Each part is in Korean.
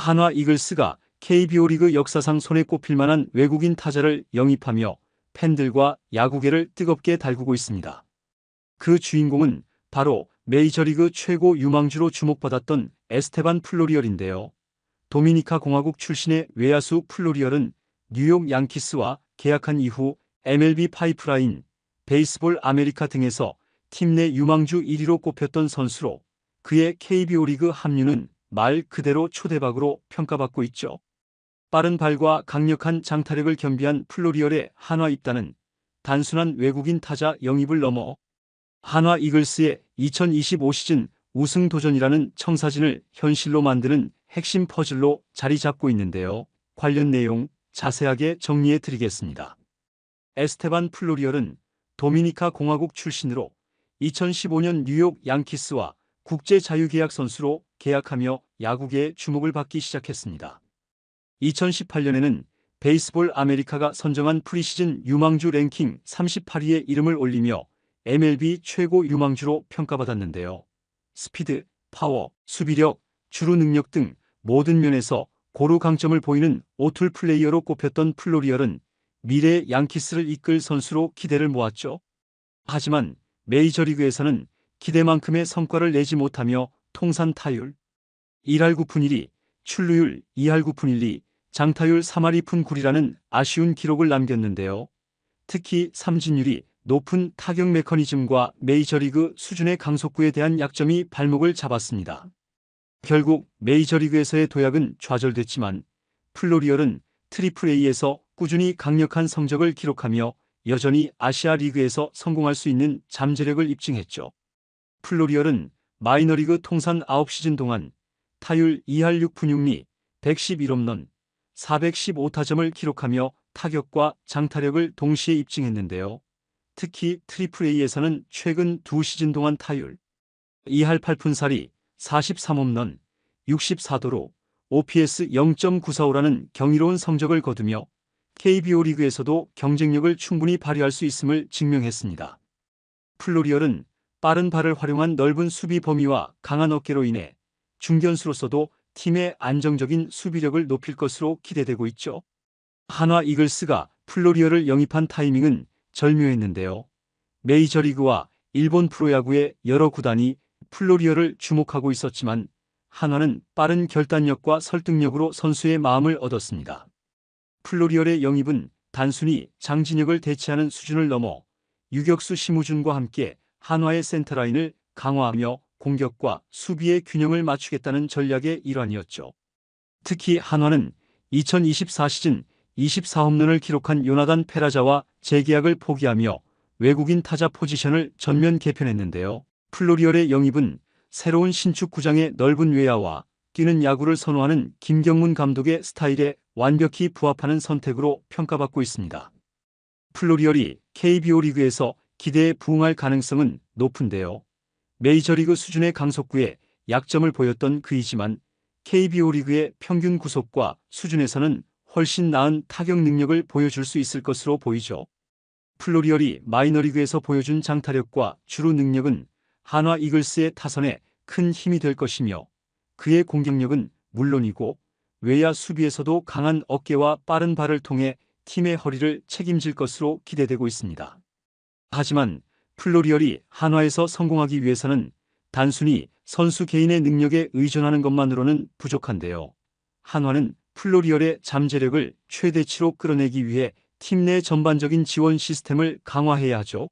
한화 이글스가 KBO 리그 역사상 손에 꼽힐 만한 외국인 타자를 영입하며 팬들과 야구계를 뜨겁게 달구고 있습니다. 그 주인공은 바로 메이저리그 최고 유망주로 주목받았던 에스테반 플로리얼인데요. 도미니카 공화국 출신의 외야수 플로리얼은 뉴욕 양키스와 계약한 이후 MLB 파이프라인, 베이스볼 아메리카 등에서 팀 내 유망주 1위로 꼽혔던 선수로 그의 KBO 리그 합류는 말 그대로 초대박으로 평가받고 있죠. 빠른 발과 강력한 장타력을 겸비한 플로리얼의 한화 입단은 단순한 외국인 타자 영입을 넘어 한화 이글스의 2025 시즌 우승 도전이라는 청사진을 현실로 만드는 핵심 퍼즐로 자리 잡고 있는데요. 관련 내용 자세하게 정리해 드리겠습니다. 에스테반 플로리얼은 도미니카 공화국 출신으로 2015년 뉴욕 양키스와 국제 자유계약 선수로 계약하며 야구계의 주목을 받기 시작했습니다. 2018년에는 베이스볼 아메리카가 선정한 프리시즌 유망주 랭킹 38위에 이름을 올리며 MLB 최고 유망주로 평가받았는데요. 스피드, 파워, 수비력, 주루 능력 등 모든 면에서 고루 강점을 보이는 오툴 플레이어로 꼽혔던 플로리얼은 미래의 양키스를 이끌 선수로 기대를 모았죠. 하지만 메이저리그에서는 기대만큼의 성과를 내지 못하며 통산 타율 1할 9푼 1리, 출루율 2할 9푼 1리, 장타율 3할 2푼 9리라는 아쉬운 기록을 남겼는데요. 특히 삼진율이 높은 타격 메커니즘과 메이저리그 수준의 강속구에 대한 약점이 발목을 잡았습니다. 결국 메이저리그에서의 도약은 좌절됐지만 플로리얼은 트리플A에서 꾸준히 강력한 성적을 기록하며 여전히 아시아 리그에서 성공할 수 있는 잠재력을 입증했죠. 플로리얼은 마이너리그 통산 9시즌 동안 타율 2할 6푼 6리, 111홈런, 415타점을 기록하며 타격과 장타력을 동시에 입증했는데요. 특히 트리플A에서는 최근 2시즌 동안 타율 2할 8푼 4리, 43홈런, 64도루, OPS 0.945라는 경이로운 성적을 거두며 KBO 리그에서도 경쟁력을 충분히 발휘할 수 있음을 증명했습니다. 플로리얼은 빠른 발을 활용한 넓은 수비 범위와 강한 어깨로 인해 중견수로서도 팀의 안정적인 수비력을 높일 것으로 기대되고 있죠. 한화 이글스가 플로리얼을 영입한 타이밍은 절묘했는데요. 메이저리그와 일본 프로야구의 여러 구단이 플로리얼을 주목하고 있었지만 한화는 빠른 결단력과 설득력으로 선수의 마음을 얻었습니다. 플로리얼의 영입은 단순히 장진혁을 대체하는 수준을 넘어 유격수 심우준과 함께 한화의 센터라인을 강화하며 공격과 수비의 균형을 맞추겠다는 전략의 일환이었죠. 특히 한화는 2024 시즌 24홈런을 기록한 요나단 페라자와 재계약을 포기하며 외국인 타자 포지션을 전면 개편했는데요. 플로리얼의 영입은 새로운 신축 구장의 넓은 외야와 뛰는 야구를 선호하는 김경문 감독의 스타일에 완벽히 부합하는 선택으로 평가받고 있습니다. 플로리얼이 KBO 리그에서 기대에 부응할 가능성은 높은데요. 메이저리그 수준의 강속구에 약점을 보였던 그이지만 KBO 리그의 평균 구속과 수준에서는 훨씬 나은 타격 능력을 보여줄 수 있을 것으로 보이죠. 플로리얼이 마이너리그에서 보여준 장타력과 주루 능력은 한화 이글스의 타선에 큰 힘이 될 것이며 그의 공격력은 물론이고 외야 수비에서도 강한 어깨와 빠른 발을 통해 팀의 허리를 책임질 것으로 기대되고 있습니다. 하지만 플로리얼이 한화에서 성공하기 위해서는 단순히 선수 개인의 능력에 의존하는 것만으로는 부족한데요. 한화는 플로리얼의 잠재력을 최대치로 끌어내기 위해 팀 내 전반적인 지원 시스템을 강화해야 하죠.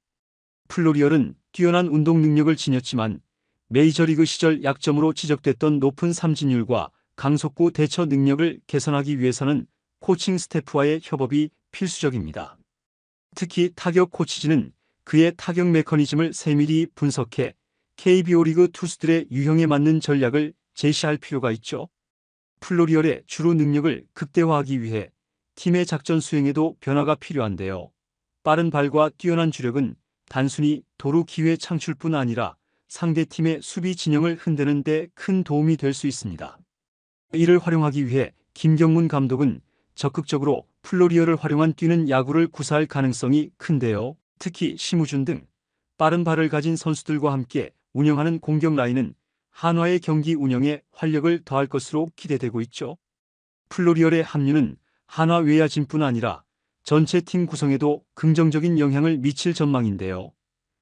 플로리얼은 뛰어난 운동 능력을 지녔지만 메이저리그 시절 약점으로 지적됐던 높은 삼진율과 강속구 대처 능력을 개선하기 위해서는 코칭 스태프와의 협업이 필수적입니다. 특히 타격 코치진은 그의 타격 메커니즘을 세밀히 분석해 KBO 리그 투수들의 유형에 맞는 전략을 제시할 필요가 있죠. 플로리얼의 주루 능력을 극대화하기 위해 팀의 작전 수행에도 변화가 필요한데요. 빠른 발과 뛰어난 주력은 단순히 도루 기회 창출뿐 아니라 상대팀의 수비 진영을 흔드는 데 큰 도움이 될 수 있습니다. 이를 활용하기 위해 김경문 감독은 적극적으로 플로리얼을 활용한 뛰는 야구를 구사할 가능성이 큰데요. 특히 심우준 등 빠른 발을 가진 선수들과 함께 운영하는 공격 라인은 한화의 경기 운영에 활력을 더할 것으로 기대되고 있죠. 플로리얼의 합류는 한화 외야진뿐 아니라 전체 팀 구성에도 긍정적인 영향을 미칠 전망인데요.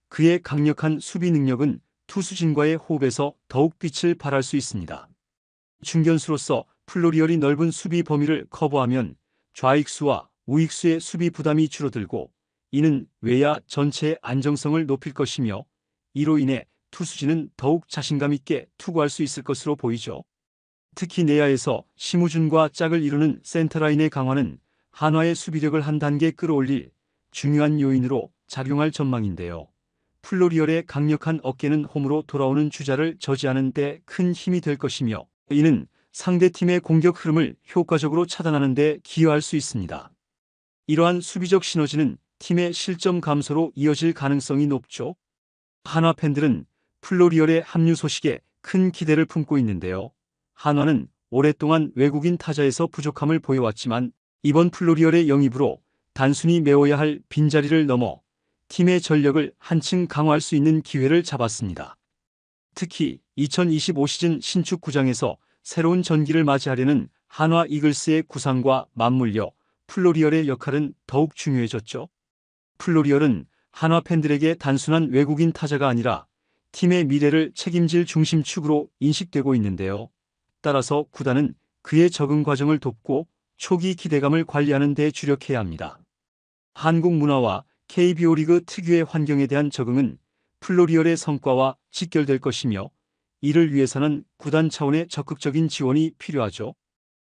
그의 강력한 수비 능력은 투수진과의 호흡에서 더욱 빛을 발할 수 있습니다. 중견수로서 플로리얼이 넓은 수비 범위를 커버하면 좌익수와 우익수의 수비 부담이 줄어들고, 이는 외야 전체의 안정성을 높일 것이며, 이로 인해 투수진은 더욱 자신감 있게 투구할 수 있을 것으로 보이죠. 특히 내야에서 심우준과 짝을 이루는 센터라인의 강화는 한화의 수비력을 한 단계 끌어올릴 중요한 요인으로 작용할 전망인데요. 플로리얼의 강력한 어깨는 홈으로 돌아오는 주자를 저지하는 데 큰 힘이 될 것이며, 이는 상대팀의 공격 흐름을 효과적으로 차단하는 데 기여할 수 있습니다. 이러한 수비적 시너지는 팀의 실점 감소로 이어질 가능성이 높죠. 한화 팬들은 플로리얼의 합류 소식에 큰 기대를 품고 있는데요. 한화는 오랫동안 외국인 타자에서 부족함을 보여왔지만, 이번 플로리얼의 영입으로 단순히 메워야 할 빈자리를 넘어 팀의 전력을 한층 강화할 수 있는 기회를 잡았습니다. 특히 2025 시즌 신축 구장에서 새로운 전기를 맞이하려는 한화 이글스의 구상과 맞물려 플로리얼의 역할은 더욱 중요해졌죠. 플로리얼은 한화 팬들에게 단순한 외국인 타자가 아니라 팀의 미래를 책임질 중심축으로 인식되고 있는데요. 따라서 구단은 그의 적응 과정을 돕고 초기 기대감을 관리하는 데 주력해야 합니다. 한국 문화와 KBO 리그 특유의 환경에 대한 적응은 플로리얼의 성과와 직결될 것이며, 이를 위해서는 구단 차원의 적극적인 지원이 필요하죠.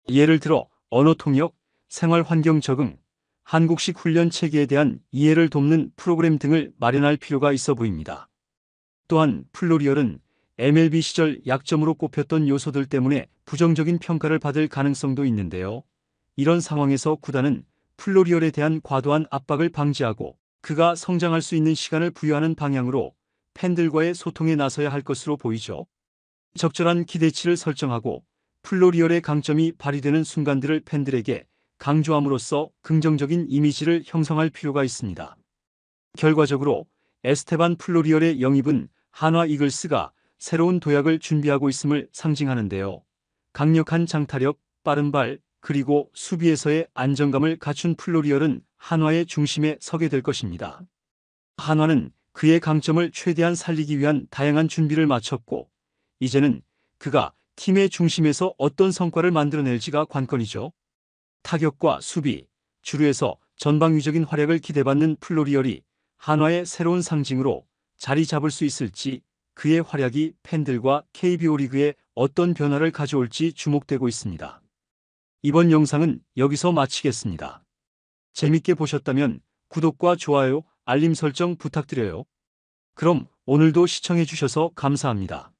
예를 들어 언어 통역, 생활 환경 적응, 한국식 훈련 체계에 대한 이해를 돕는 프로그램 등을 마련할 필요가 있어 보입니다. 또한 플로리얼은 MLB 시절 약점으로 꼽혔던 요소들 때문에 부정적인 평가를 받을 가능성도 있는데요. 이런 상황에서 구단은 플로리얼에 대한 과도한 압박을 방지하고 그가 성장할 수 있는 시간을 부여하는 방향으로 팬들과의 소통에 나서야 할 것으로 보이죠. 적절한 기대치를 설정하고 플로리얼의 강점이 발휘되는 순간들을 팬들에게 강조함으로써 긍정적인 이미지를 형성할 필요가 있습니다. 결과적으로 에스테반 플로리얼의 영입은 한화 이글스가 새로운 도약을 준비하고 있음을 상징하는데요. 강력한 장타력, 빠른 발, 그리고 수비에서의 안정감을 갖춘 플로리얼은 한화의 중심에 서게 될 것입니다. 한화는 그의 강점을 최대한 살리기 위한 다양한 준비를 마쳤고, 이제는 그가 팀의 중심에서 어떤 성과를 만들어낼지가 관건이죠. 타격과 수비, 주루에서 전방위적인 활약을 기대받는 플로리얼이 한화의 새로운 상징으로 자리 잡을 수 있을지, 그의 활약이 팬들과 KBO 리그에 어떤 변화를 가져올지 주목되고 있습니다. 이번 영상은 여기서 마치겠습니다. 재밌게 보셨다면 구독과 좋아요, 알림 설정 부탁드려요. 그럼 오늘도 시청해 주셔서 감사합니다.